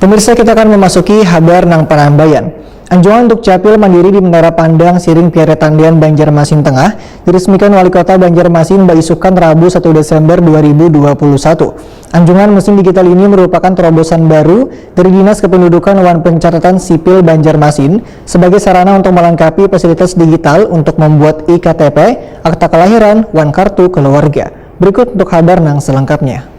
Pemirsa, kita akan memasuki kabar nang Panambayan. Anjungan untuk capil mandiri di Menara Pandang Siring Pierre Tandian Banjarmasin Tengah diresmikan Wali Kota Banjarmasin Mbak Isukan Rabu 1 Desember 2021. Anjungan mesin digital ini merupakan terobosan baru dari Dinas Kependudukan Wan Pencatatan Sipil Banjarmasin sebagai sarana untuk melengkapi fasilitas digital untuk membuat IKTP, akta kelahiran, wan kartu keluarga. Berikut untuk kabar nang selengkapnya.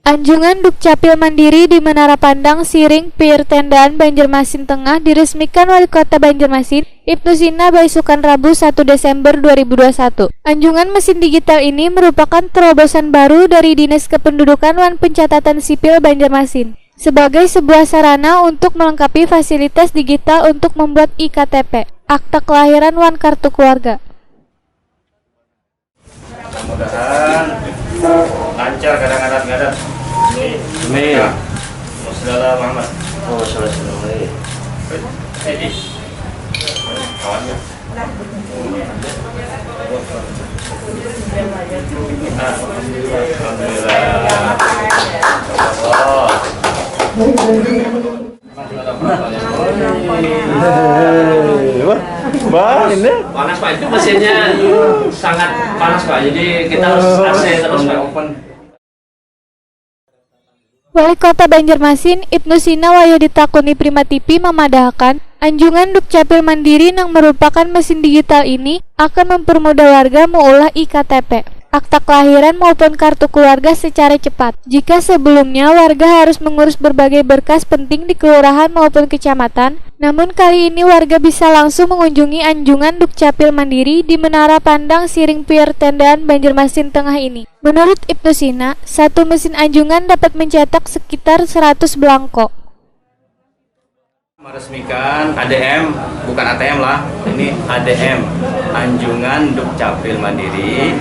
Anjungan Dukcapil Mandiri di Menara Pandang Siring Pierre Tandian Banjarmasin Tengah diresmikan Wali Kota Banjarmasin Ibnu Sina Baisukan Rabu 1 Desember 2021. Anjungan mesin digital ini merupakan terobosan baru dari Dinas Kependudukan Wan Pencatatan Sipil Banjarmasin sebagai sebuah sarana untuk melengkapi fasilitas digital untuk membuat IKTP, akta kelahiran, wan kartu keluarga. Mudah-mudahan lancar kadang-kadang. Amin. Wassalamualaikum Muhammad. Wassalamualaikum. Jadi kawannya. Bang, ini panas Pak, itu mesinnya sangat panas Pak, jadi kita harus AC terus Pak, open. Wali Kota Banjarmasin Ibnu Sina Wahyuditakuni Prima TV memadahkan anjungan Dukcapil Mandiri yang merupakan mesin digital ini akan mempermudah warga mengolah IKTP, akta kelahiran maupun kartu keluarga secara cepat. Jika sebelumnya warga harus mengurus berbagai berkas penting di kelurahan maupun kecamatan, namun kali ini warga bisa langsung mengunjungi anjungan Dukcapil Mandiri di Menara Pandang Siring Pierre Tandian Banjarmasin Tengah ini. Menurut Ibnu Sina, satu mesin anjungan dapat mencetak sekitar 100 belangko. Meresmikan ADM, bukan ATM lah, ini ADM, Anjungan Dukcapil Mandiri,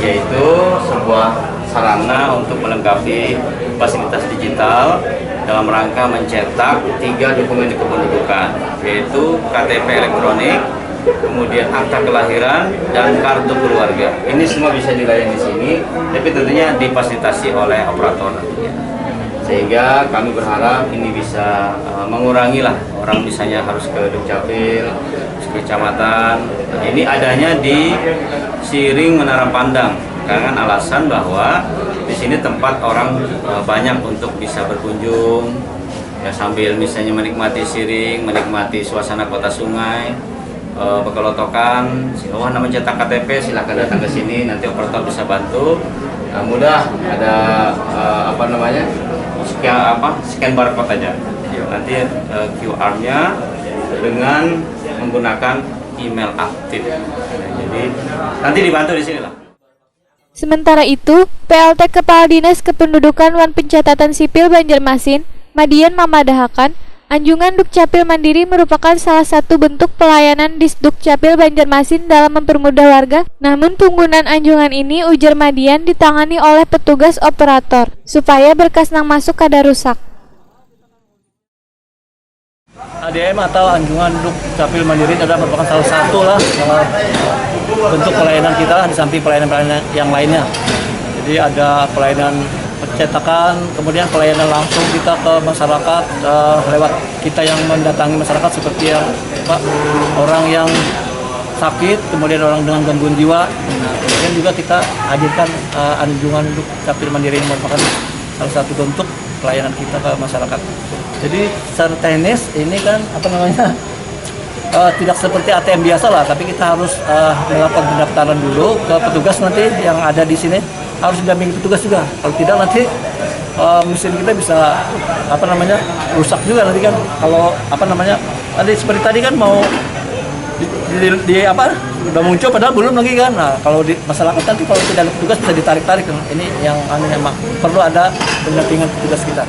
yaitu sebuah sarana untuk melengkapi fasilitas digital dalam rangka mencetak 3 dokumen kependudukan, yaitu KTP elektronik, kemudian akta kelahiran, dan kartu keluarga. Ini semua bisa dilayani di sini, tapi tentunya difasilitasi oleh operator nantinya. Sehingga kami berharap ini bisa mengurangi lah orang misalnya harus ke Dukcapil, ke kecamatan. Nah, ini adanya di Siring Menara Pandang karena alasan bahwa di sini tempat orang banyak untuk bisa berkunjung ya, sambil misalnya menikmati Siring, menikmati suasana kota sungai, Pekelotokan. Wah, namanya cetak KTP, silahkan datang ke sini, nanti operator bisa bantu. Mudah ada scan barcode aja. Nanti QR-nya dengan menggunakan email aktif. Jadi nanti dibantu di sini lah. Sementara itu, PLT Kepala Dinas Kependudukan Wan Pencatatan Sipil Banjarmasin, Madian memadahkan anjungan Dukcapil Mandiri merupakan salah satu bentuk pelayanan Disdukcapil Banjarmasin dalam mempermudah warga. Namun penggunaan anjungan ini, ujar Madian, ditangani oleh petugas operator supaya berkas nang masuk kada rusak. ADM atau Anjungan Dukcapil Mandiri adalah merupakan salah satu bentuk pelayanan kita di samping pelayanan yang lainnya. Jadi ada pelayanan pencetakan, kemudian pelayanan langsung kita ke masyarakat lewat kita yang mendatangi masyarakat seperti yang orang yang sakit, kemudian orang dengan gangguan jiwa. Nah, kemudian juga kita hadirkan anjungan Dukcapil Mandiri yang merupakan salah satu bentuk pelayanan kita ke masyarakat. Jadi secara teknis ini kan tidak seperti ATM biasa lah, tapi kita harus melakukan pendaftaran dulu ke petugas nanti yang ada di sini, harus didampingi petugas juga. Kalau tidak nanti mesin kita bisa rusak juga nanti kan. Kalau nanti seperti tadi kan mau udah muncul padahal belum lagi kan. Nah, kalau di masyarakat nanti kalau tidak ada petugas bisa ditarik-tarik. Ini yang perlu ada pendampingan petugas kita.